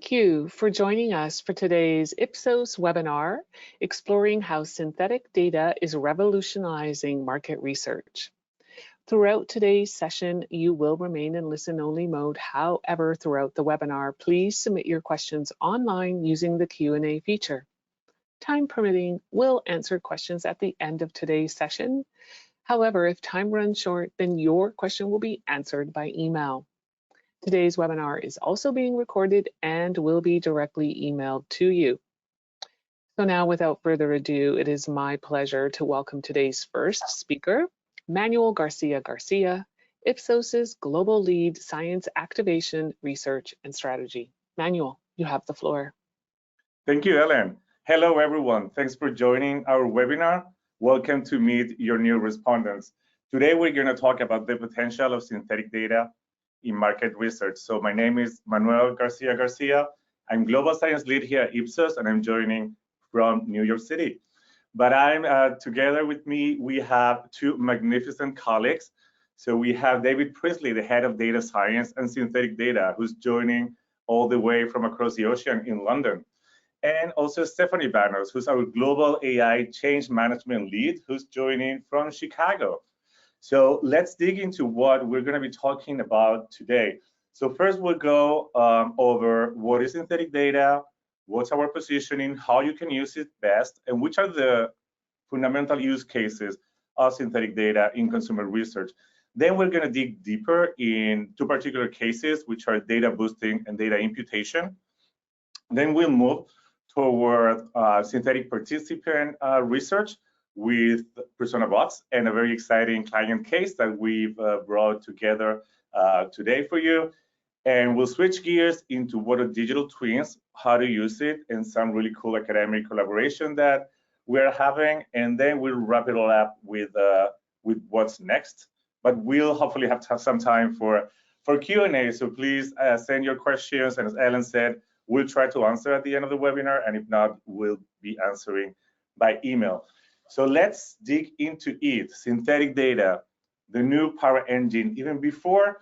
Thank you for joining us for today's Ipsos webinar, exploring how synthetic data is revolutionizing market research. Throughout today's session, you will remain in listen-only mode. However, throughout the webinar, please submit your questions online using the Q&A feature. Time permitting, we'll answer questions at the end of today's session. However, if time runs short, then your question will be answered by email. Today's webinar is also being recorded and will be directly emailed to you. So now, without further ado, it is my pleasure to welcome today's first speaker, Manuel Garcia, Ipsos's Global Lead Science Activation, Research and Strategy. Manuel, you have the floor. Thank you, Ellen. Hello, everyone. Thanks for joining our webinar. Welcome to Meet Your New Respondents. Today, we're going to talk about the potential of synthetic data in market research. So my name is Manuel Garcia. I'm Global Science Lead here at Ipsos, and I'm joining from New York City. But I'm together with me, we have two magnificent colleagues. So we have David Priestley, the head of data science and synthetic data, who's joining all the way from across the ocean in London. And also Stephanie Banos, who's our global AI change management lead, who's joining from Chicago. So let's dig into what we're going to be talking about today. So first we'll go over what is synthetic data, what's our positioning, how you can use it best, and which are the fundamental use cases of synthetic data in consumer research. Then we're going to dig deeper in two particular cases, which are data boosting and data imputation. Then we'll move toward synthetic participant research with persona bots and a very exciting client case that we've brought together today for you. And we'll switch gears into what are digital twins, how to use it, and some really cool academic collaboration that we're having. And then we'll wrap it all up with what's next. But we'll hopefully have some time for Q&A. So please send your questions. And as Ellen said, we'll try to answer at the end of the webinar. And if not, we'll be answering by email. So let's dig into it. Synthetic data, the new power engine. Even before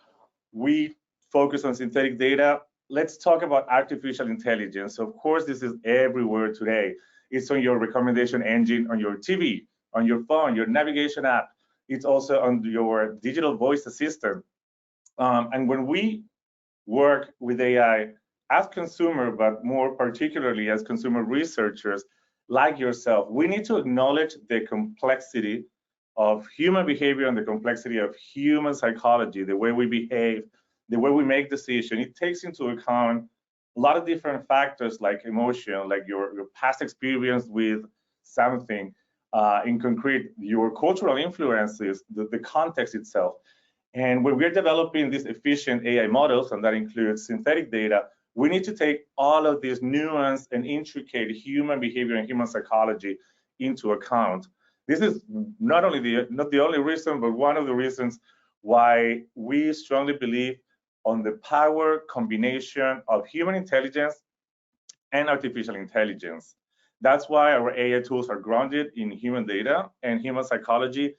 we focus on synthetic data, let's talk about artificial intelligence. Of course, this is everywhere today. It's on your recommendation engine, on your TV, on your phone, your navigation app. It's also on your digital voice assistant. And when we work with AI as consumer, but more particularly as consumer researchers, like yourself, we need to acknowledge the complexity of human behavior and the complexity of human psychology, the way we behave, the way we make decisions. It takes into account a lot of different factors like emotion, like your past experience with something, in concrete, your cultural influences, the context itself. And when we're developing these efficient AI models, and that includes synthetic data, we need to take all of this nuanced and intricate human behavior and human psychology into account. This is not the only reason, but one of the reasons why we strongly believe on the power combination of human intelligence and artificial intelligence. That's why our AI tools are grounded in human data and human psychology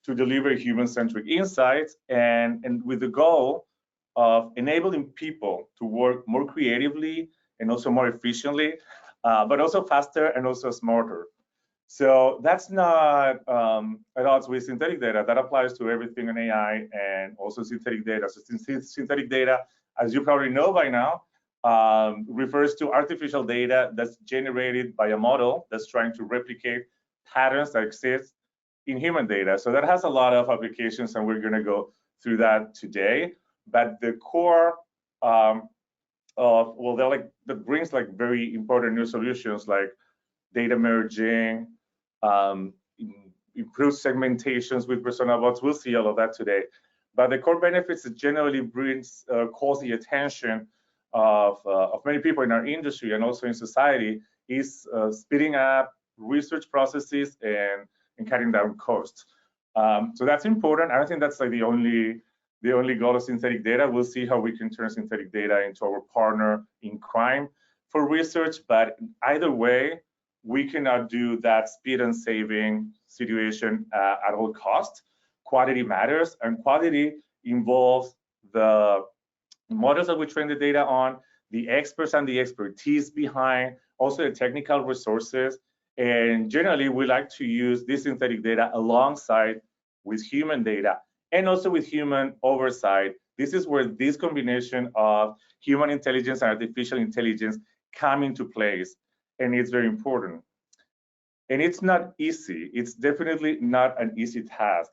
to deliver human-centric insights, and with the goal of enabling people to work more creatively and also more efficiently, but also faster and also smarter. So that's not at odds with synthetic data. That applies to everything in AI and also synthetic data. So synthetic data, as you probably know by now, refers to artificial data that's generated by a model that's trying to replicate patterns that exist in human data. So that has a lot of applications, and we're going to go through that today. But the core that brings like very important new solutions like data merging, improved segmentations with persona bots. We'll see all of that today. But the core benefits that generally calls the attention of many people in our industry and also in society is speeding up research processes and cutting down costs. So that's important. I don't think that's like the only goal of synthetic data. We'll see how we can turn synthetic data into our partner in crime for research. But either way, we cannot do that speed and saving situation at all costs. Quality matters, and quality involves the models that we train the data on, the experts and the expertise behind, also the technical resources. And generally, we like to use this synthetic data alongside with human data and also with human oversight. This is where this combination of human intelligence and artificial intelligence come into place, and it's very important. And it's not easy. It's definitely not an easy task.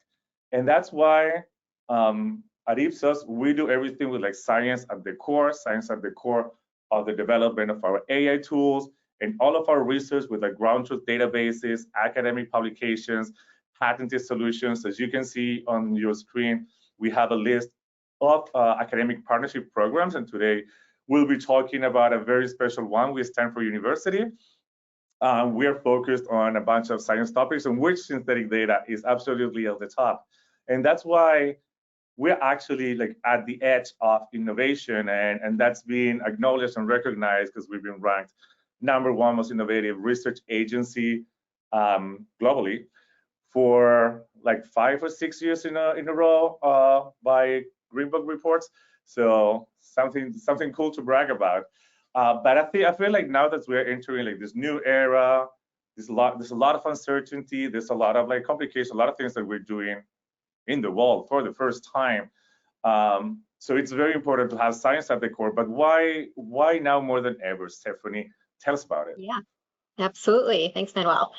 And that's why at Ipsos, we do everything with like science at the core of the development of our AI tools and all of our research with like ground truth databases, academic publications, patented solutions. As you can see on your screen, we have a list of academic partnership programs. And today we'll be talking about a very special one with Stanford University. We are focused on a bunch of science topics in which synthetic data is absolutely at the top. And that's why we're actually like at the edge of innovation, and that's being acknowledged and recognized because we've been ranked #1 most innovative research agency globally for like 5 or 6 years in a row by Green Book reports. So something cool to brag about. But I feel like now that we're entering like this new era, there's a lot of uncertainty, there's a lot of like complications, a lot of things that we're doing in the world for the first time. So it's very important to have science at the core. But why now more than ever, Stephanie? Tell us about it. Yeah, absolutely. Thanks, Manuel.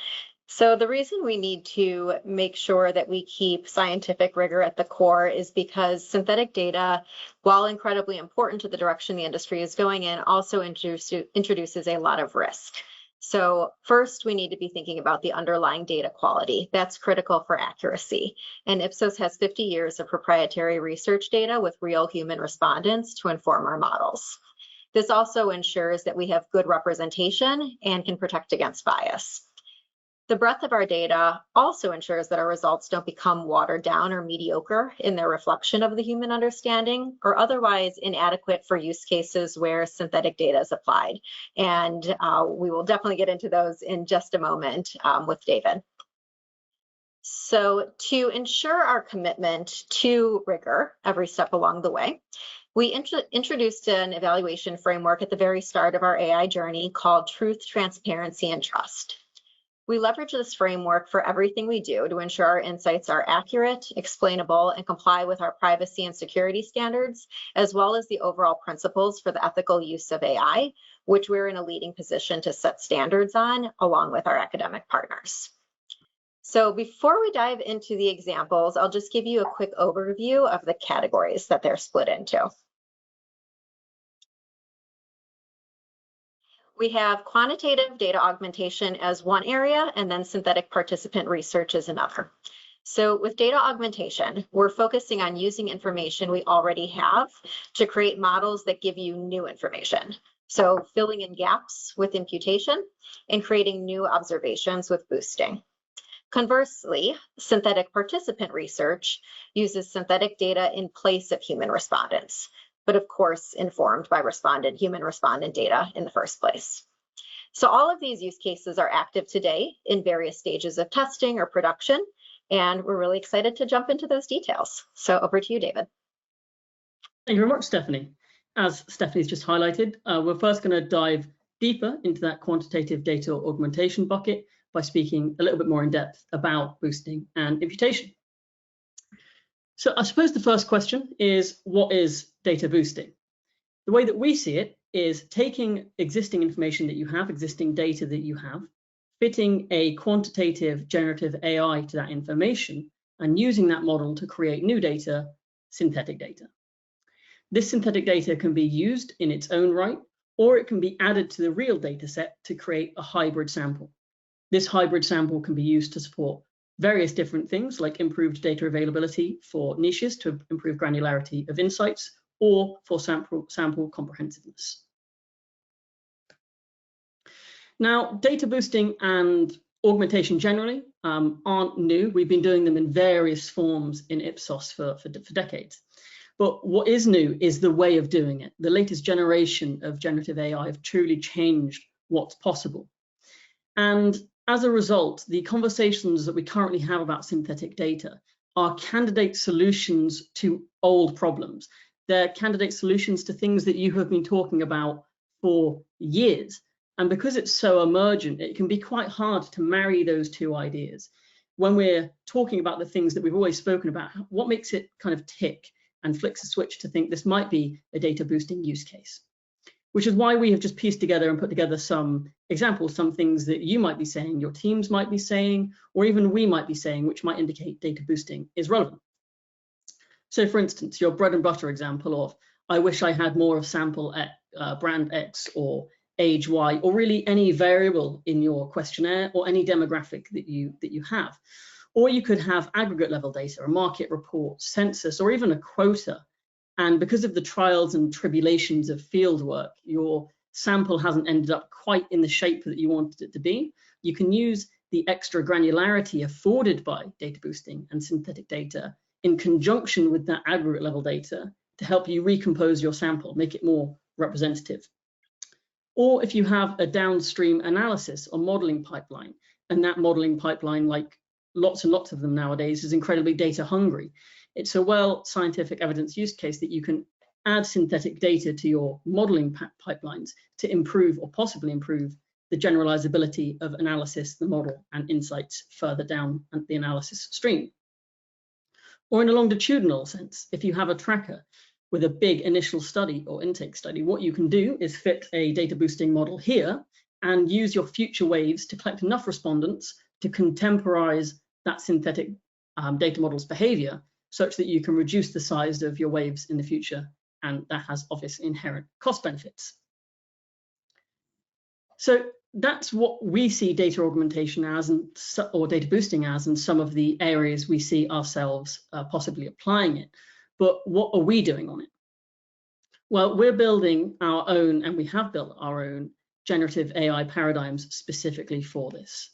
So the reason we need to make sure that we keep scientific rigor at the core is because synthetic data, while incredibly important to the direction the industry is going in, also introduces a lot of risk. So first, we need to be thinking about the underlying data quality. That's critical for accuracy. And Ipsos has 50 years of proprietary research data with real human respondents to inform our models. This also ensures that we have good representation and can protect against bias. The breadth of our data also ensures that our results don't become watered down or mediocre in their reflection of the human understanding, or otherwise inadequate for use cases where synthetic data is applied. And we will definitely get into those in just a moment with David. So to ensure our commitment to rigor every step along the way, we introduced an evaluation framework at the very start of our AI journey called Truth, Transparency, and Trust. We leverage this framework for everything we do to ensure our insights are accurate, explainable, and comply with our privacy and security standards, as well as the overall principles for the ethical use of AI, which we're in a leading position to set standards on, along with our academic partners. So before we dive into the examples, I'll just give you a quick overview of the categories that they're split into. We have quantitative data augmentation as one area, and then synthetic participant research as another. So with data augmentation, we're focusing on using information we already have to create models that give you new information. So filling in gaps with imputation and creating new observations with boosting. Conversely, synthetic participant research uses synthetic data in place of human respondents, but of course informed by human respondent data in the first place. So all of these use cases are active today in various stages of testing or production, and we're really excited to jump into those details. So over to you, David. Thank you very much, Stephanie. As Stephanie's just highlighted, we're first going to dive deeper into that quantitative data augmentation bucket by speaking a little bit more in depth about boosting and imputation. So I suppose the first question is, what is data boosting? The way that we see it is taking existing information that you have, existing data that you have, fitting a quantitative generative AI to that information, and using that model to create new data, synthetic data. This synthetic data can be used in its own right, or it can be added to the real data set to create a hybrid sample. This hybrid sample can be used to support various different things like improved data availability for niches to improve granularity of insights, or for sample comprehensiveness. Now, data boosting and augmentation generally aren't new. We've been doing them in various forms in Ipsos for decades. But what is new is the way of doing it. The latest generation of generative AI have truly changed what's possible. And as a result, the conversations that we currently have about synthetic data are candidate solutions to old problems. They're candidate solutions to things that you have been talking about for years. And because it's so emergent, it can be quite hard to marry those two ideas. When we're talking about the things that we've always spoken about, what makes it kind of tick and flicks a switch to think this might be a data boosting use case? Which is why we have just pieced together and put together some examples, some things that you might be saying, your teams might be saying, or even we might be saying, which might indicate data boosting is relevant. So for instance, your bread and butter example of, I wish I had more of sample brand X or age Y, or really any variable in your questionnaire or any demographic that you have. Or you could have aggregate level data, a market report, census, or even a quota. And because of the trials and tribulations of field work, your sample hasn't ended up quite in the shape that you wanted it to be. You can use the extra granularity afforded by data boosting and synthetic data in conjunction with that aggregate level data to help you recompose your sample, make it more representative. Or if you have a downstream analysis or modeling pipeline, and that modeling pipeline, like lots and lots of them nowadays, is incredibly data hungry. It's a well scientific evidence use case that you can add synthetic data to your modeling pipelines to improve or possibly improve the generalizability of analysis, the model, and insights further down the analysis stream. Or in a longitudinal sense, if you have a tracker with a big initial study or intake study, what you can do is fit a data boosting model here and use your future waves to collect enough respondents to contemporize that synthetic data model's behavior such that you can reduce the size of your waves in the future, and that has obvious inherent cost benefits. So that's what we see data augmentation as, or data boosting as, and some of the areas we see ourselves possibly applying it. But what are we doing on it? Well, we're building our own, and we have built our own generative AI paradigms specifically for this.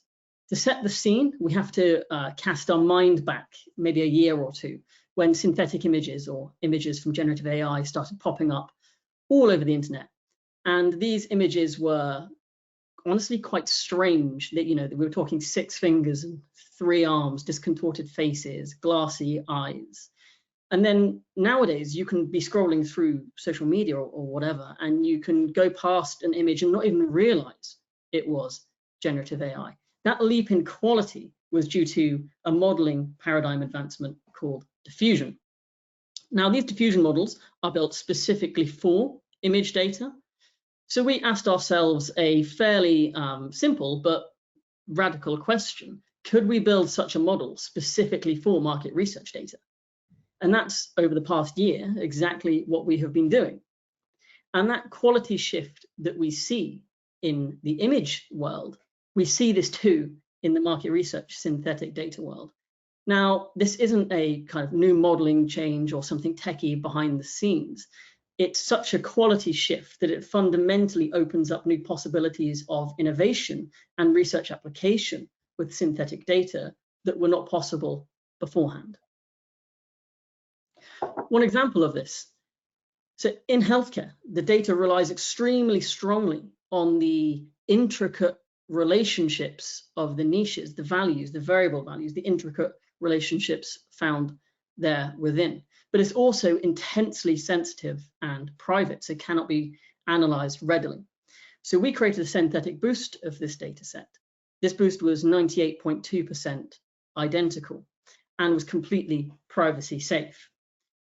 To set the scene, we have to cast our mind back maybe a year or two when synthetic images or images from generative AI started popping up all over the internet. And these images were honestly quite strange. That, you know, we were talking 6 fingers and 3 arms, discontorted faces, glassy eyes. And then nowadays you can be scrolling through social media or whatever, and you can go past an image and not even realize it was generative AI. That leap in quality was due to a modeling paradigm advancement called diffusion. Now, these diffusion models are built specifically for image data. So we asked ourselves a fairly simple but radical question. Could we build such a model specifically for market research data? And that's, over the past year, exactly what we have been doing. And that quality shift that we see in the image world, we see this too in the market research synthetic data world. Now, this isn't a kind of new modeling change or something techie behind the scenes. It's such a quality shift that it fundamentally opens up new possibilities of innovation and research application with synthetic data that were not possible beforehand. One example of this, so in healthcare, the data relies extremely strongly on the intricate relationships of the niches, the values, the variable values, the intricate relationships found there within. But it's also intensely sensitive and private, so it cannot be analyzed readily. So we created a synthetic boost of this data set. This boost was 98.2% identical and was completely privacy safe,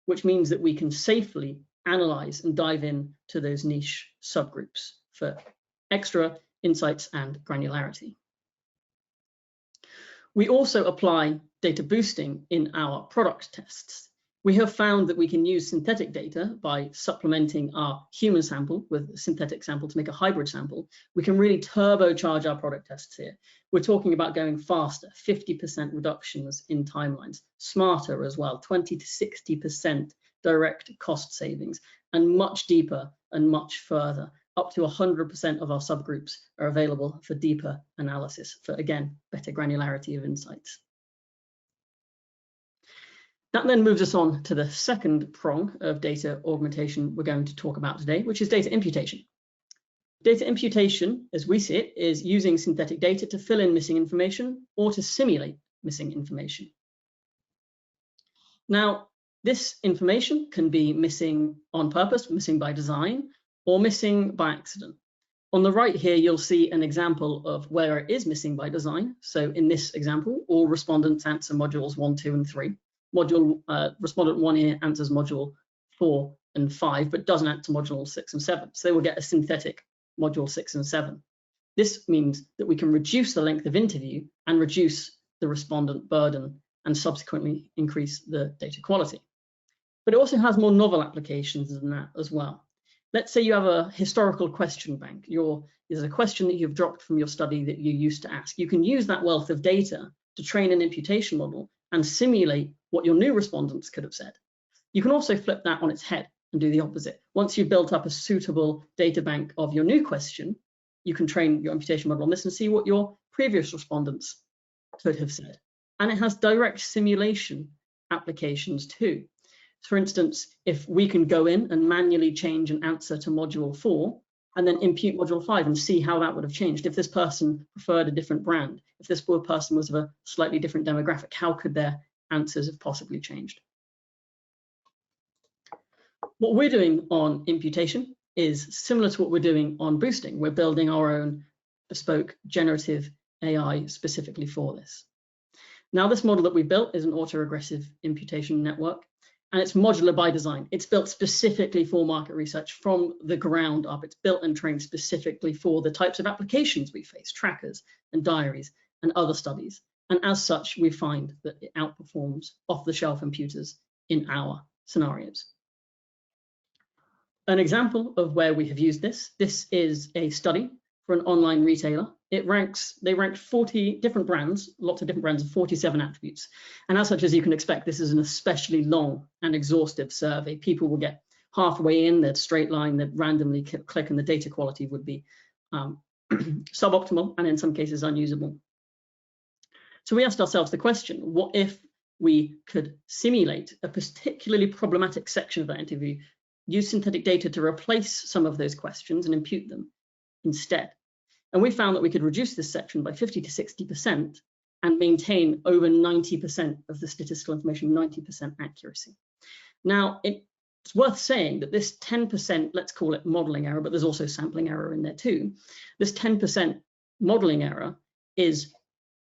which means that we can safely analyze and dive in to those niche subgroups for extra insights and granularity. We also apply data boosting in our product tests. We have found that we can use synthetic data by supplementing our human sample with a synthetic sample to make a hybrid sample. We can really turbocharge our product tests here. We're talking about going faster, 50% reductions in timelines, smarter as well, 20 to 60% direct cost savings, and much deeper and much further. Up to 100% of our subgroups are available for deeper analysis for, again, better granularity of insights. That then moves us on to the second prong of data augmentation we're going to talk about today, which is data imputation. Data imputation, as we see it, is using synthetic data to fill in missing information or to simulate missing information. Now, this information can be missing on purpose, missing by design, or missing by accident. On the right here, you'll see an example of where it is missing by design. So in this example, all respondents answer modules 1, 2, and 3. Respondent 1 here answers module 4 and 5, but doesn't answer module 6 and 7. So they will get a synthetic module 6 and 7. This means that we can reduce the length of interview and reduce the respondent burden and subsequently increase the data quality. But it also has more novel applications than that as well. Let's say you have a historical question bank. There's a question that you've dropped from your study that you used to ask. You can use that wealth of data to train an imputation model and simulate what your new respondents could have said. You can also flip that on its head and do the opposite. Once you've built up a suitable data bank of your new question, you can train your imputation model on this and see what your previous respondents could have said. And it has direct simulation applications too. For instance, if we can go in and manually change an answer to module 4 and then impute module 5 and see how that would have changed. If this person preferred a different brand, if this poor person was of a slightly different demographic, how could their answers have possibly changed? What we're doing on imputation is similar to what we're doing on boosting. We're building our own bespoke generative AI specifically for this. Now, this model that we built is an autoregressive imputation network, and it's modular by design. It's built specifically for market research from the ground up. It's built and trained specifically for the types of applications we face, trackers and diaries and other studies. And as such, we find that it outperforms off-the-shelf imputers in our scenarios. An example of where we have used this is a study for an online retailer. They ranked 40 different brands, lots of different brands of 47 attributes. And as such, as you can expect, this is an especially long and exhaustive survey. People will get halfway in, they'd straight line, they'd randomly click, and the data quality would be suboptimal and in some cases unusable. So we asked ourselves the question, what if we could simulate a particularly problematic section of that interview, use synthetic data to replace some of those questions and impute them instead? And we found that we could reduce this section by 50 to 60% and maintain over 90% of the statistical information, 90% accuracy. Now, it's worth saying that this 10%, let's call it modeling error, but there's also sampling error in there too. This 10% modeling error is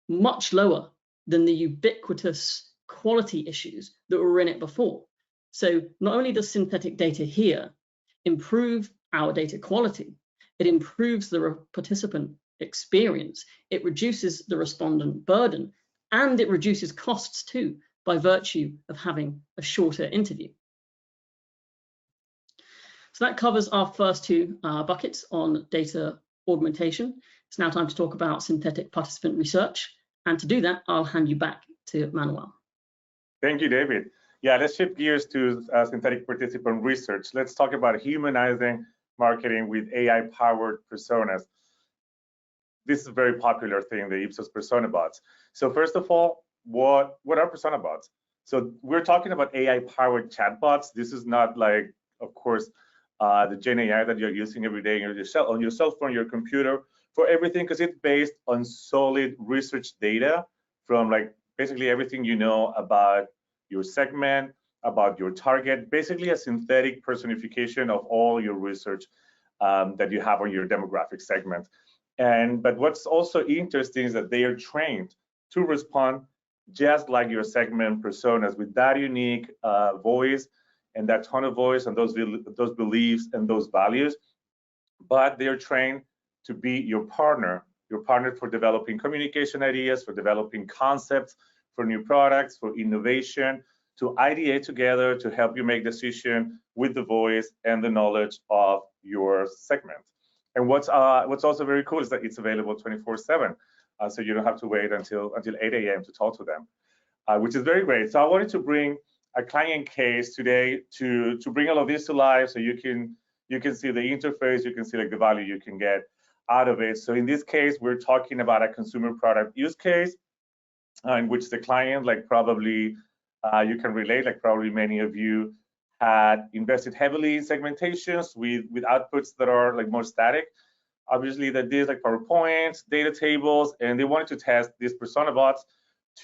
much lower than the ubiquitous quality issues that were in it before. So not only does synthetic data here improve our data quality, it improves the participant experience, it reduces the respondent burden, and it reduces costs too by virtue of having a shorter interview. So that covers our first two buckets on data augmentation. It's now time to talk about synthetic participant research. And to do that, I'll hand you back to Manuel. Thank you, David. Yeah, let's shift gears to synthetic participant research. Let's talk about humanizing marketing with AI-powered personas. This is a very popular thing, the Ipsos persona bots. So first of all, what are persona bots? So we're talking about AI-powered chatbots. This is not like, of course, the Gen AI that you're using every day on your cell phone, your computer, for everything, because it's based on solid research data from like basically everything you know about your segment, about your target, basically a synthetic personification of all your research that you have on your demographic segment. But what's also interesting is that they are trained to respond just like your segment personas with that unique voice and that tone of voice and those beliefs and those values. But they are trained to be your partner for developing communication ideas, for developing concepts, for new products, for innovation, to ideate together to help you make decisions with the voice and the knowledge of your segment. And what's also very cool is that it's available 24/7, so you don't have to wait until 8 a.m. to talk to them, which is very great. So I wanted to bring a client case today to bring all of this to life, so you can see the interface, you can see like the value you can get out of it. So in this case, we're talking about a consumer product use case in which the client, like probably you can relate, like probably many of you had invested heavily in segmentations with outputs that are like more static. Obviously, that is like PowerPoints, data tables, and they wanted to test these persona bots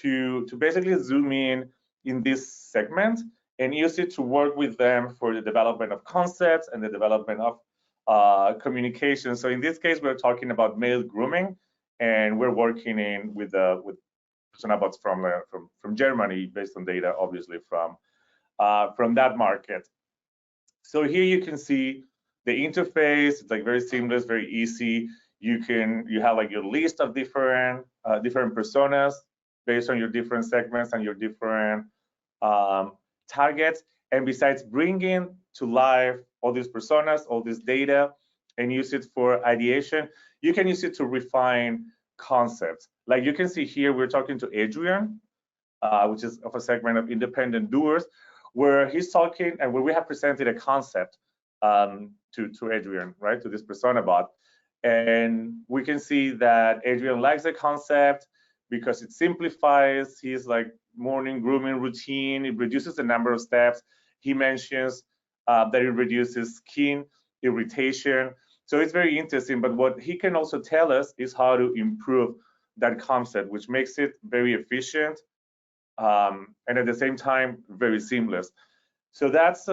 to basically zoom in this segment and use it to work with them for the development of concepts and the development communication. So in this case, we're talking about male grooming, and we're working with persona bots from Germany, based on data, obviously from that market. So here you can see the interface. It's like very seamless, very easy. You have like your list of different personas based on your different segments and your different targets. And besides bringing to life all these personas, all this data, and use it for ideation, you can use it to refine concepts. Like you can see here, we're talking to Adrian, which is of a segment of independent doers, where he's talking and where we have presented a concept to Adrian, right, to this persona bot. And we can see that Adrian likes the concept because it simplifies his like morning grooming routine. It reduces the number of steps. He mentions that it reduces skin irritation. So it's very interesting. But what he can also tell us is how to improve that concept, which makes it very efficient and at the same time very seamless. So that's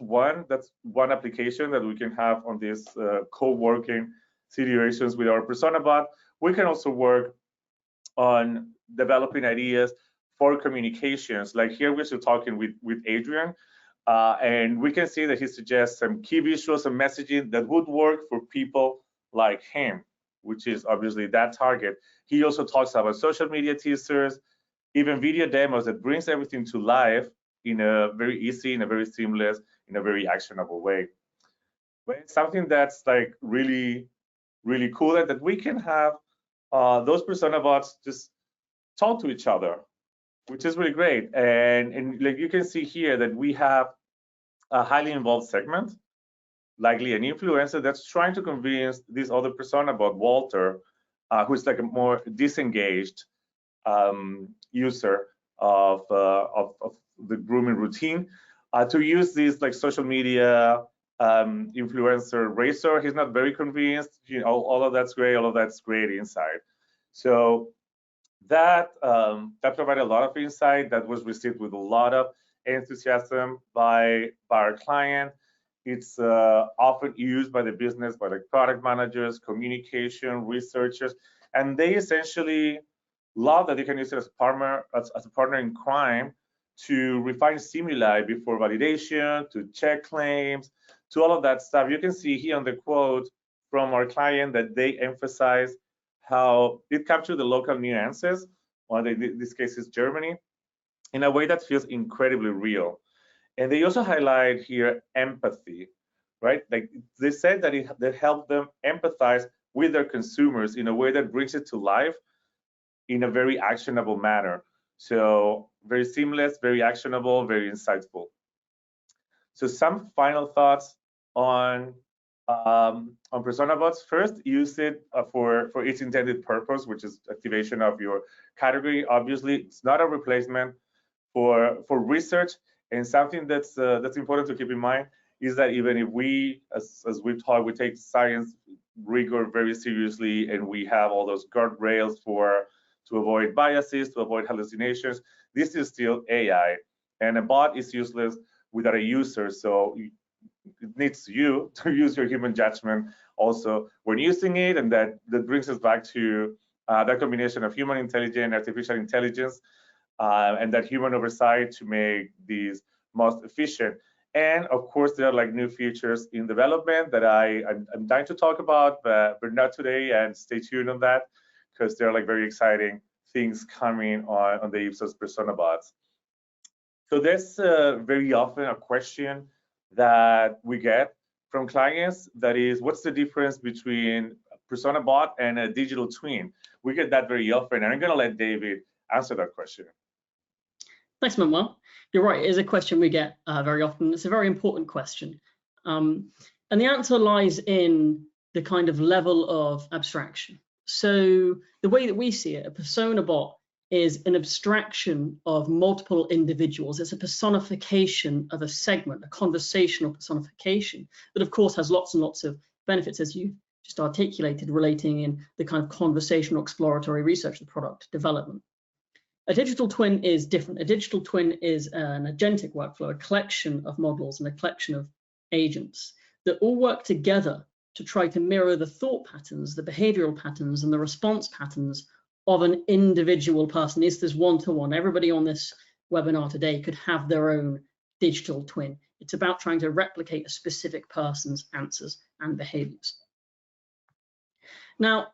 one application that we can have on these co-working situations with our persona bot. We can also work on developing ideas for communications. Like here, we're still talking with Adrian, and we can see that he suggests some key visuals and messaging that would work for people like him, which is obviously that target. He also talks about social media teasers, even video demos that brings everything to life in a very easy, in a very seamless, in a very actionable way. But it's something that's like really, really cool that we can have those persona bots just talk to each other, which is really great. And like you can see here that we have a highly involved segment, likely an influencer that's trying to convince this other persona bot, Walter, who's like a more disengaged user of the grooming routine, to use this like social media influencer Razor. He's not very convinced. You know, all of that's great. All of that's great insight. So that provided a lot of insight that was received with a lot of enthusiasm by our client. It's often used by the business, by like product managers, communication researchers, and they essentially love that they can use it as a partner in crime to refine stimuli before validation, to check claims, to all of that stuff. You can see here on the quote from our client that they emphasize how it captured the local nuances, or in this case is Germany, in a way that feels incredibly real. And they also highlight here empathy, right? Like they said that that helped them empathize with their consumers in a way that brings it to life in a very actionable manner. So very seamless, very actionable, very insightful. So some final thoughts on persona bots. First, use it for its intended purpose, which is activation of your category. Obviously, it's not a replacement for research. And something that's important to keep in mind is that even if we, as we've taught, we take science rigor very seriously, and we have all those guardrails to avoid biases, to avoid hallucinations, this is still AI, and a bot is useless without a user. So it needs you to use your human judgment also when using it, and that brings us back to that combination of human intelligence, artificial intelligence, and that human oversight to make these most efficient. And of course, there are like new features in development that I'm dying to talk about, but not today. And stay tuned on that, because there are like very exciting things coming on the Ipsos persona bots. So there's very often a question that we get from clients, that is, what's the difference between a persona bot and a digital twin? We get that very often, and I'm going to let David answer that question. Thanks, Manuel. You're right, it is a question we get very often. It's a very important question. And the answer lies in the kind of level of abstraction. So the way that we see it, a persona bot is an abstraction of multiple individuals. It's a personification of a segment, a conversational personification that, of course, has lots and lots of benefits, as you just articulated, relating in the kind of conversational exploratory research and product development. A digital twin is different. A digital twin is an agentic workflow, a collection of models and a collection of agents that all work together to try to mirror the thought patterns, the behavioral patterns, and the response patterns of an individual person. Is this one-to-one? Everybody on this webinar today could have their own digital twin. It's about trying to replicate a specific person's answers and behaviors. Now,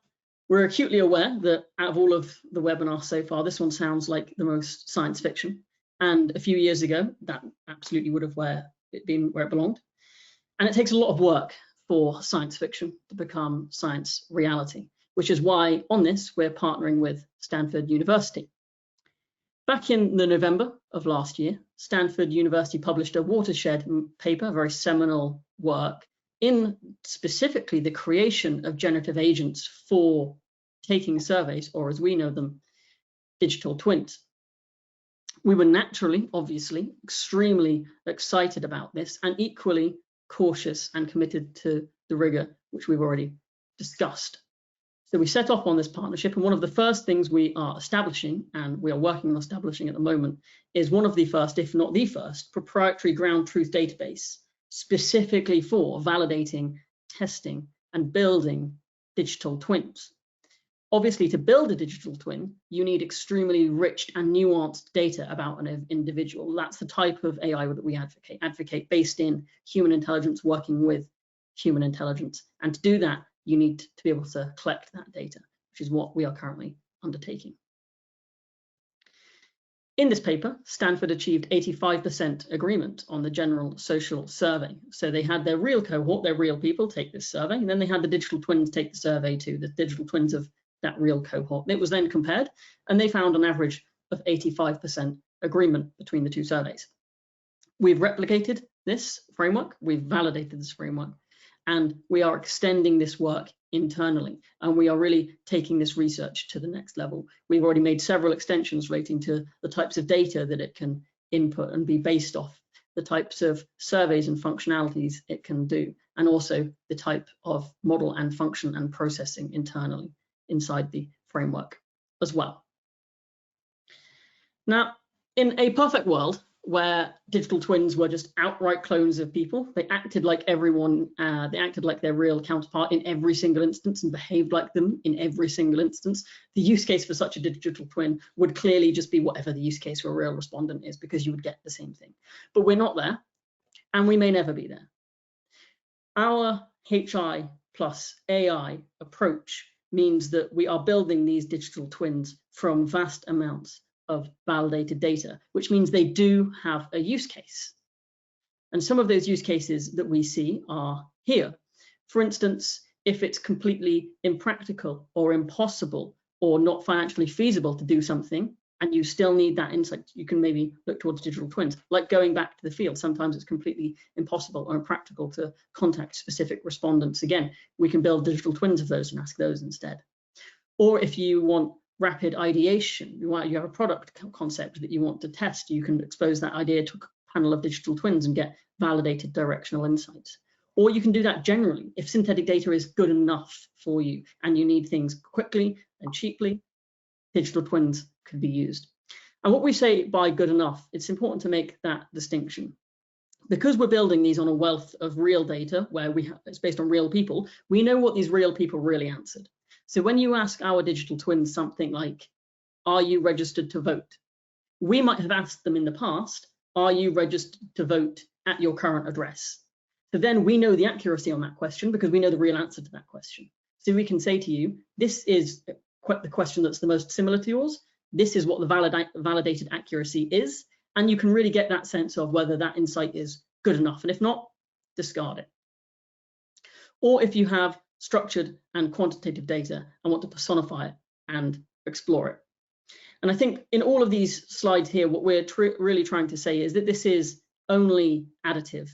we're acutely aware that out of all of the webinars so far, this one sounds like the most science fiction. And a few years ago, that absolutely would have been where it belonged. And it takes a lot of work for science fiction to become science reality, which is why on this, we're partnering with Stanford University. Back in the November of last year, Stanford University published a watershed paper, a very seminal work, in specifically the creation of generative agents for taking surveys, or as we know them, digital twins. We were naturally, obviously, extremely excited about this and equally cautious and committed to the rigor which we've already discussed. So we set off on this partnership, and one of the first things we are establishing, and we are working on establishing at the moment, is one of the first, if not the first, proprietary ground truth database specifically for validating, testing, and building digital twins. Obviously, to build a digital twin, you need extremely rich and nuanced data about an individual. That's the type of AI that we advocate based in human intelligence, working with human intelligence. And to do that, you need to be able to collect that data, which is what we are currently undertaking. In this paper, Stanford achieved 85% agreement on the general social survey. So they had their real cohort, their real people take this survey, and then they had the digital twins take the survey too, the digital twins of that real cohort. It was then compared, and they found an average of 85% agreement between the two surveys. We've replicated this framework, we've validated this framework, and we are extending this work internally, and we are really taking this research to the next level. We've already made several extensions relating to the types of data that it can input and be based off, the types of surveys and functionalities it can do, and also the type of model and function and processing internally inside the framework as well. Now, in a perfect world where digital twins were just outright clones of people, they acted like everyone, they acted like their real counterpart in every single instance and behaved like them in every single instance, the use case for such a digital twin would clearly just be whatever the use case for a real respondent is, because you would get the same thing. But we're not there, and we may never be there. Our HI plus AI approach means that we are building these digital twins from vast amounts of validated data, which means they do have a use case. And some of those use cases that we see are here. For instance, if it's completely impractical or impossible or not financially feasible to do something, and you still need that insight, you can maybe look towards digital twins. Like going back to the field, sometimes it's completely impossible or impractical to contact specific respondents. Again, we can build digital twins of those and ask those instead. Or if you want rapid ideation, you have a product concept that you want to test, you can expose that idea to a panel of digital twins and get validated directional insights. Or you can do that generally. If synthetic data is good enough for you and you need things quickly and cheaply, digital twins could be used. And what we say by good enough, it's important to make that distinction. Because we're building these on a wealth of real data where it's based on real people, we know what these real people really answered. So when you ask our digital twins something like, are you registered to vote? We might have asked them in the past, are you registered to vote at your current address? So then we know the accuracy on that question because we know the real answer to that question. So we can say to you, this is the question that's the most similar to yours. This is what the validated accuracy is. And you can really get that sense of whether that insight is good enough. And if not, discard it. Or if you have structured and quantitative data and want to personify it and explore it. And I think in all of these slides here, what we're really trying to say is that this is only additive.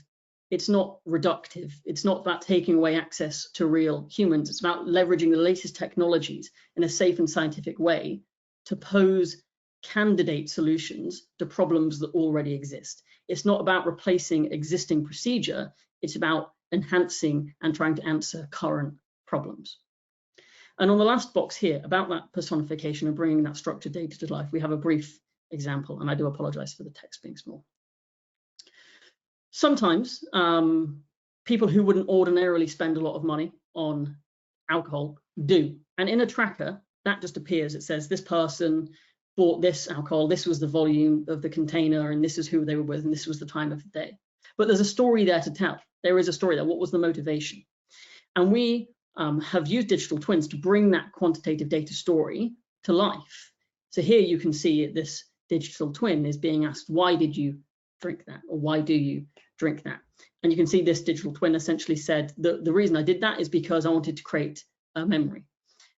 It's not reductive. It's not about taking away access to real humans. It's about leveraging the latest technologies in a safe and scientific way to pose candidate solutions to problems that already exist. It's not about replacing existing procedure. It's about enhancing and trying to answer current problems. And on the last box here, about that personification and bringing that structured data to life, we have a brief example, and I do apologize for the text being small. Sometimes people who wouldn't ordinarily spend a lot of money on alcohol do. And in a tracker, that just appears. It says this person bought this alcohol, this was the volume of the container, and this is who they were with, and this was the time of the day. But there's a story there to tell. There is a story there. What was the motivation? And we have used digital twins to bring that quantitative data story to life. So here you can see this digital twin is being asked, why did you drink that? Or why do you drink that? And you can see this digital twin essentially said, the reason I did that is because I wanted to create a memory.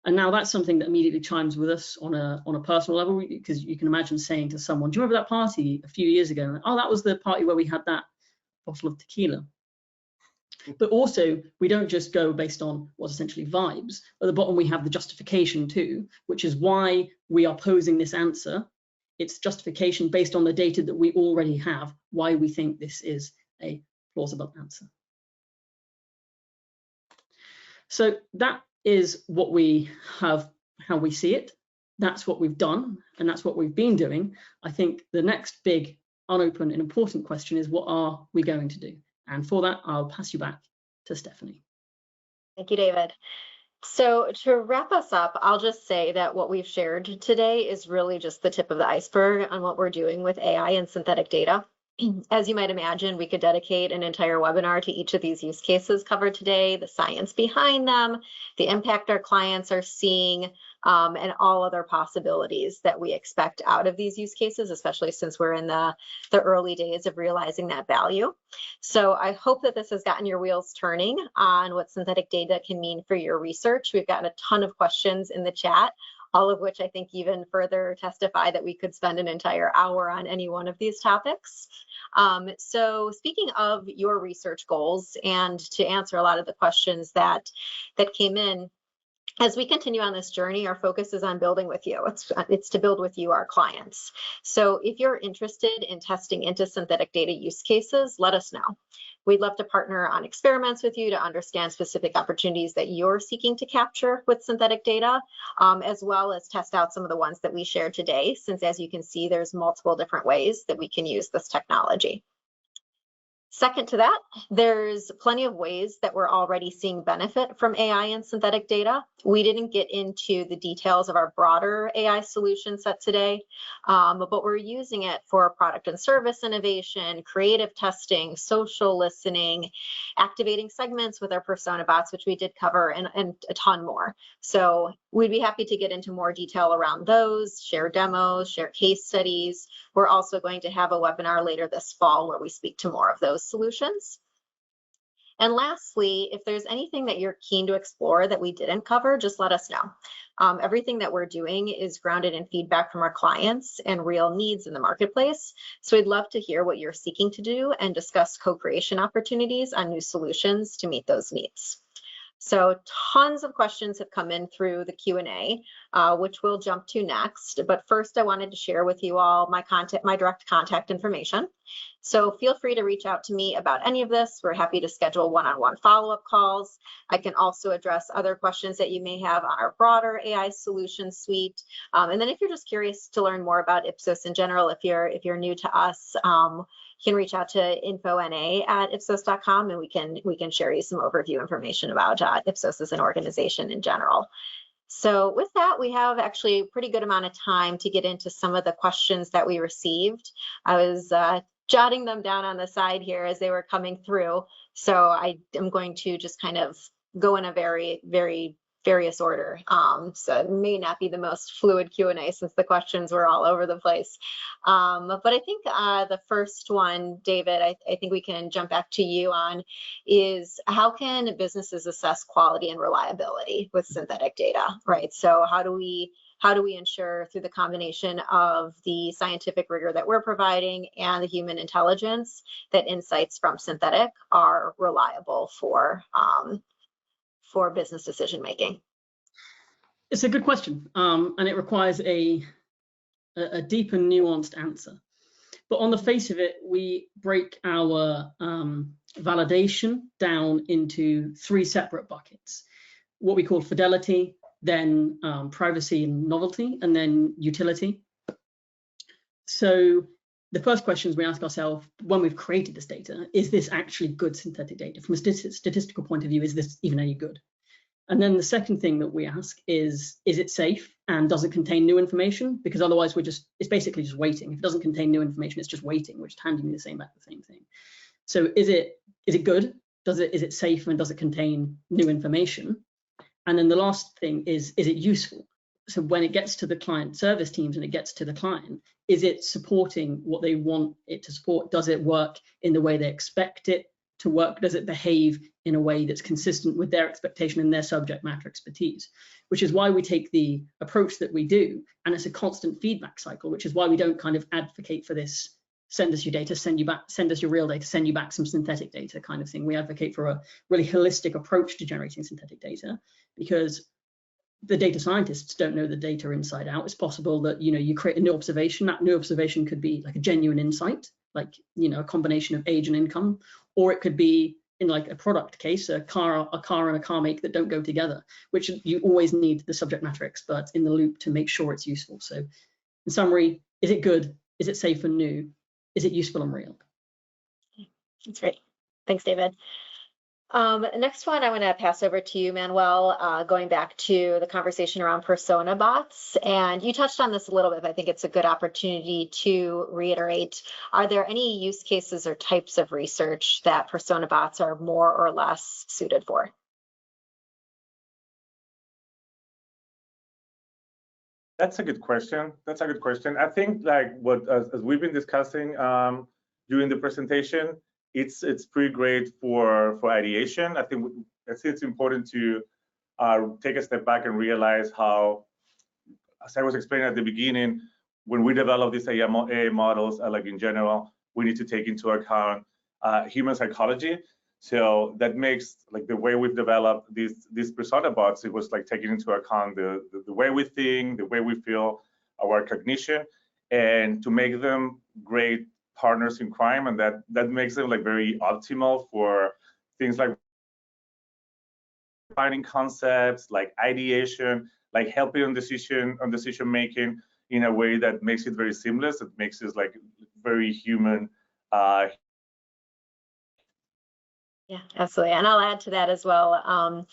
And now that's something that immediately chimes with us on a personal level, because you can imagine saying to someone, do you remember that party a few years ago? Oh, that was the party where we had that bottle of tequila. But also, we don't just go based on what's essentially vibes. At the bottom, we have the justification too, which is why we are posing this answer. It's justification based on the data that we already have, why we think this is a plausible answer. So that is what we have, how we see it. That's what we've done, and that's what we've been doing. I think the next big, unopened and important question is, what are we going to do? And for that, I'll pass you back to Stephanie. Thank you, David. So to wrap us up, I'll just say that what we've shared today is really just the tip of the iceberg on what we're doing with AI and synthetic data. As you might imagine, we could dedicate an entire webinar to each of these use cases covered today, the science behind them, the impact our clients are seeing, and all other possibilities that we expect out of these use cases, especially since we're in the early days of realizing that value. So I hope that this has gotten your wheels turning on what synthetic data can mean for your research. We've gotten a ton of questions in the chat, all of which I think even further testify that we could spend an entire hour on any one of these topics. So speaking of your research goals, and to answer a lot of the questions that came in, as we continue on this journey, our focus is on building with you. It's to build with you, our clients. So if you're interested in testing into synthetic data use cases, let us know. We'd love to partner on experiments with you to understand specific opportunities that you're seeking to capture with synthetic data, as well as test out some of the ones that we shared today, since as you can see, there's multiple different ways that we can use this technology. Second to that, there's plenty of ways that we're already seeing benefit from AI and synthetic data. We didn't get into the details of our broader AI solution set today, but we're using it for product and service innovation, creative testing, social listening, activating segments with our persona bots, which we did cover, and a ton more. So we'd be happy to get into more detail around those, share demos, share case studies. We're also going to have a webinar later this fall where we speak to more of those solutions. And lastly, if there's anything that you're keen to explore that we didn't cover, just let us know. Everything that we're doing is grounded in feedback from our clients and real needs in the marketplace. So we'd love to hear what you're seeking to do and discuss co-creation opportunities on new solutions to meet those needs. So tons of questions have come in through the Q&A, which we'll jump to next. But first, I wanted to share with you all my direct contact information. So feel free to reach out to me about any of this. We're happy to schedule one-on-one follow-up calls. I can also address other questions that you may have on our broader AI solution suite. And then if you're just curious to learn more about Ipsos in general, if you're new to us, you can reach out to info.na@ipsos.com, and we can share you some overview information about Ipsos as an organization in general. So with that, we have actually a pretty good amount of time to get into some of the questions that we received. I was jotting them down on the side here as they were coming through. So I am going to just kind of go in a very, very various order. So it may not be the most fluid Q&A since the questions were all over the place. But I think the first one, David, I think we can jump back to you on, is how can businesses assess quality and reliability with synthetic data, right? So how do we ensure, through the combination of the scientific rigor that we're providing and the human intelligence, that insights from synthetic are reliable for business decision making? It's a good question, and it requires a deep and nuanced answer. But on the face of it, we break our validation down into three separate buckets: what we call fidelity, then privacy and novelty, and then utility. So the first questions we ask ourselves when we've created this data, is this actually good synthetic data? From a statistical point of view, is this even any good? And then the second thing that we ask is it safe and does it contain new information? Because otherwise it's basically just waiting. If it doesn't contain new information, it's just waiting, which is handing me the same thing. So is it good? Is it safe and does it contain new information? And then the last thing is it useful? So when it gets to the client service teams and it gets to the client, is it supporting what they want it to support? Does it work in the way they expect it to work? Does it behave in a way that's consistent with their expectation and their subject matter expertise? Which is why we take the approach that we do, and it's a constant feedback cycle, which is why we don't kind of advocate for this send us your data, send us your real data, send you back some synthetic data kind of thing. We advocate for a really holistic approach to generating synthetic data, because the data scientists don't know the data inside out. It's possible that you create a new observation. That new observation could be like a genuine insight, like a combination of age and income, or it could be in like a product case, a car and a car make that don't go together, which you always need the subject matter expert in the loop to make sure it's useful. So in summary, is it good? Is it safe and new? Is it useful and real? That's great. Thanks, David. Next one, I want to pass over to you, Manuel, going back to the conversation around persona bots. And you touched on this a little bit, but I think it's a good opportunity to reiterate. Are there any use cases or types of research that persona bots are more or less suited for? That's a good question. I think like as we've been discussing during the presentation, it's pretty great for ideation. I think it's important to take a step back and realize how, as I was explaining at the beginning, when we develop these AI models, like in general, we need to take into account human psychology. So that makes like the way we've developed these persona bots, it was like taking into account the way we think, the way we feel, our cognition, and to make them great partners in crime, and that makes them like very optimal for things like finding concepts, like ideation, like helping on decision making in a way that makes it very seamless. It makes it like very human. Yeah, absolutely. And I'll add to that as well.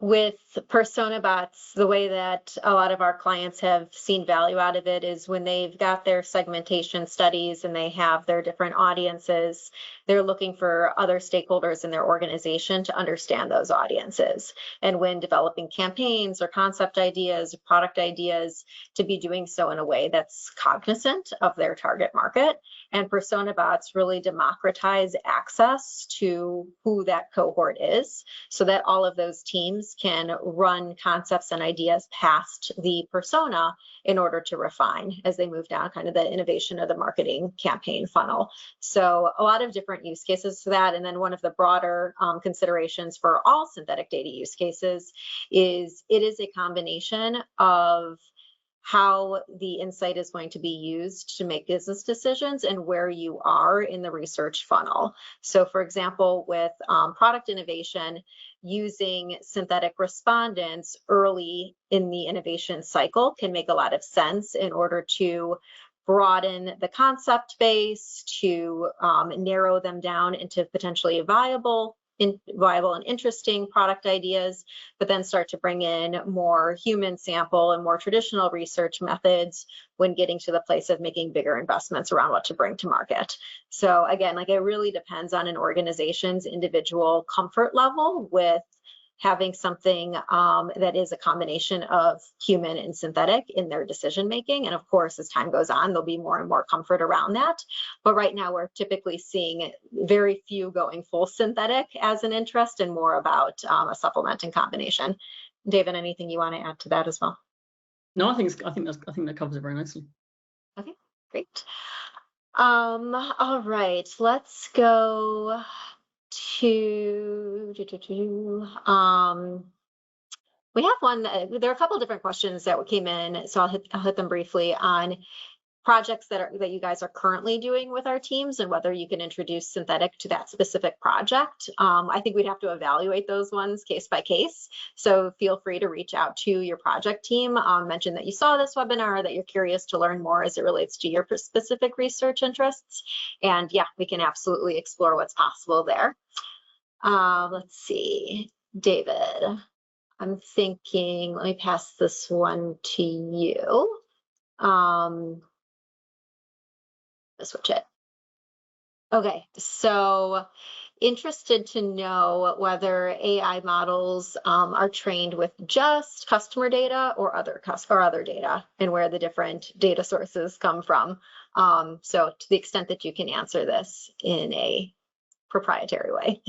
With persona bots, the way that a lot of our clients have seen value out of it is when they've got their segmentation studies and they have their different audiences, they're looking for other stakeholders in their organization to understand those audiences. And when developing campaigns or concept ideas, or product ideas, to be doing so in a way that's cognizant of their target market. And persona bots really democratize access to who that cohort is, so that all of those teams can run concepts and ideas past the persona in order to refine as they move down kind of the innovation of the marketing campaign funnel. So a lot of different use cases to that. And then one of the broader considerations for all synthetic data use cases is it is a combination of how the insight is going to be used to make business decisions and where you are in the research funnel. So for example, with product innovation, using synthetic respondents early in the innovation cycle can make a lot of sense in order to broaden the concept base, to narrow them down into potentially viable and interesting product ideas, but then start to bring in more human sample and more traditional research methods when getting to the place of making bigger investments around what to bring to market. So again, like it really depends on an organization's individual comfort level with having something that is a combination of human and synthetic in their decision making. And of course, as time goes on, there'll be more and more comfort around that. But right now, we're typically seeing very few going full synthetic as an interest and more about a supplementing combination. David, anything you want to add to that as well? No, I think that covers it very nicely. Okay, great. All right, let's go to we have one. There are a couple of different questions that came in, so I'll hit them briefly on projects that you guys are currently doing with our teams and whether you can introduce synthetic to that specific project. I think we'd have to evaluate those ones case by case. So feel free to reach out to your project team, mention that you saw this webinar, that you're curious to learn more as it relates to your specific research interests. And yeah, we can absolutely explore what's possible there. Let's see, David, I'm thinking, let me pass this one to you. Switch it. Okay, so interested to know whether AI models are trained with just customer data or other data, and where the different data sources come from. So to the extent that you can answer this in a proprietary way.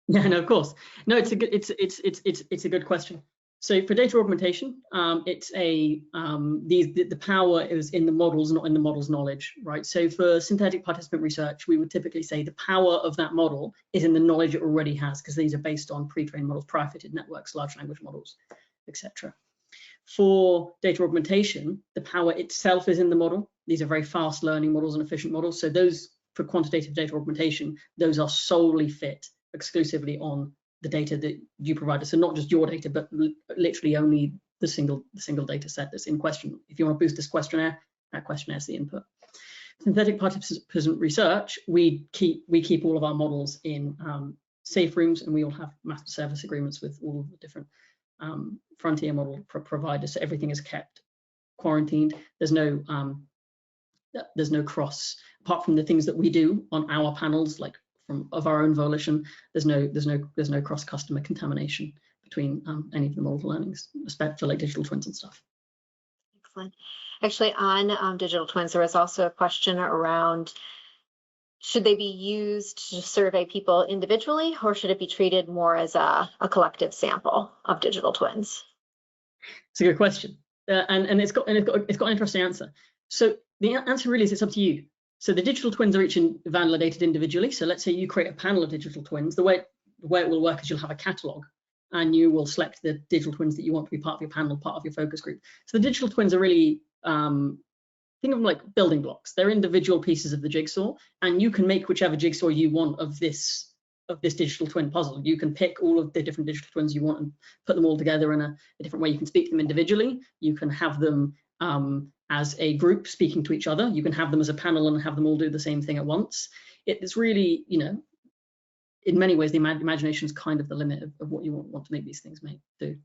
Yeah, no, of course. No, it's a good question. So for data augmentation, it's the power is in the models, not in the model's knowledge, right? So for synthetic participant research, we would typically say the power of that model is in the knowledge it already has, because these are based on pre-trained models, prior-fitted networks, large language models, etc. For data augmentation, the power itself is in the model. These are very fast learning models and efficient models. So those, for quantitative data augmentation, those are solely fit exclusively on the data that you provided. So not just your data, but literally only the single data set that's in question. If you want to boost this questionnaire, that questionnaire is the input. Synthetic participant research, we keep all of our models in safe rooms, and we all have master service agreements with all of the different frontier model providers. So everything is kept quarantined. There's no cross, apart from the things that we do on our panels, like of our own volition. There's no cross customer contamination between any of the model learnings, especially for like digital twins and stuff. Excellent. Actually, on digital twins, there was also a question around, should they be used to survey people individually, or should it be treated more as a collective sample of digital twins? It's a good question, and it's got an interesting answer. So the answer really is, it's up to you. So the digital twins are each validated individually. So let's say you create a panel of digital twins. The way it will work is you'll have a catalog, and you will select the digital twins that you want to be part of your panel, part of your focus group. So the digital twins are really, think of them like building blocks. They're individual pieces of the jigsaw, and you can make whichever jigsaw you want of this digital twin puzzle. You can pick all of the different digital twins you want and put them all together in a different way. You can speak to them individually. You can have them as a group speaking to each other. You can have them as a panel and have them all do the same thing at once. It's really, in many ways, the imagination is kind of the limit of what you want to make these things do.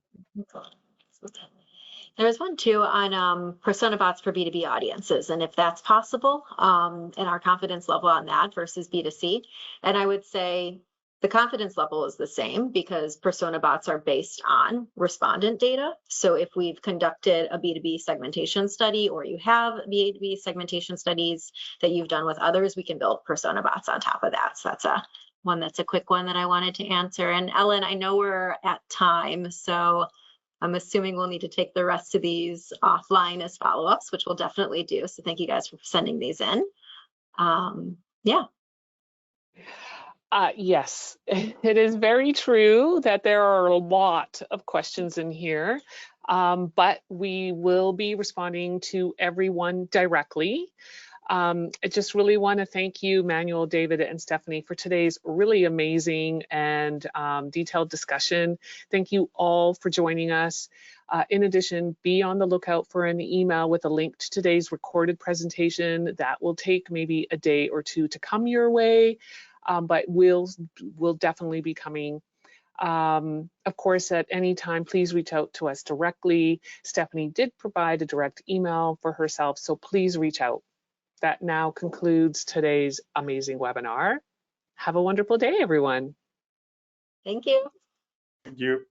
There was one too on persona bots for B2B audiences, and if that's possible, and our confidence level on that versus B2C. And I would say the confidence level is the same, because persona bots are based on respondent data. So if we've conducted a B2B segmentation study, or you have B2B segmentation studies that you've done with others, we can build persona bots on top of that. So that's a quick one that I wanted to answer. And Ellen, I know we're at time, so I'm assuming we'll need to take the rest of these offline as follow-ups, which we'll definitely do. So thank you guys for sending these in. Yeah. Yes, it is very true that there are a lot of questions in here, but we will be responding to everyone directly. I just really want to thank you, Manuel, David, and Stephanie, for today's really amazing and detailed discussion. Thank you all for joining us. In addition, be on the lookout for an email with a link to today's recorded presentation. That will take maybe a day or two to come your way. But will definitely be coming. Of course, at any time, please reach out to us directly. Stephanie did provide a direct email for herself, so please reach out. That now concludes today's amazing webinar. Have a wonderful day, everyone. Thank you. Thank you.